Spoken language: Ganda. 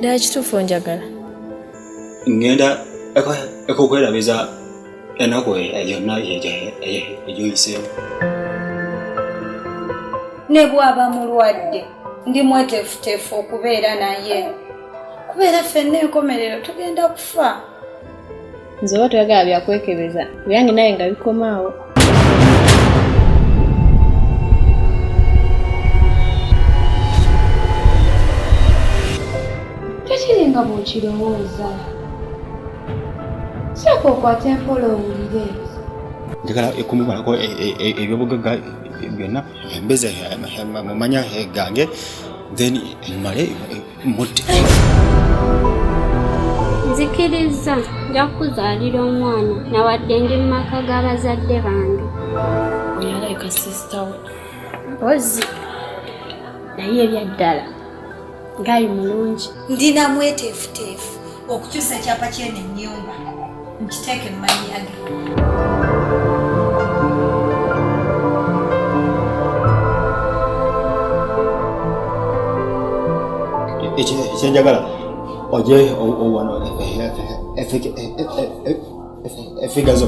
ddala kituufu njagala ngenda ekukwerabiriza ennaku yonna egyoyiseemu. Ne bw'aba mulwadde ndi mweteefuteefu okubeera naye kubeera ffenna enkomerero tugenda kufa. nze oba toyagala byakwekebeza byange naye nga bikomaawo. tekiri nga bw'okirowooza sooka okwata empola owulire. njagala kumumalako ebyobugagga byonna embeze mumanya gange then male mutte. Nzikiriza nja kuzaalira omwana nawadde ndi mu maka g'abazadde bange. Oyalayika sisita we mpozi naye ebyaddala ngaali mulungi. ndina mweteefuteefu okukyusa ekyapa ky'eno ennyumba nkiteeke mu mannya ge. ekyenjagala oje wano efiga zo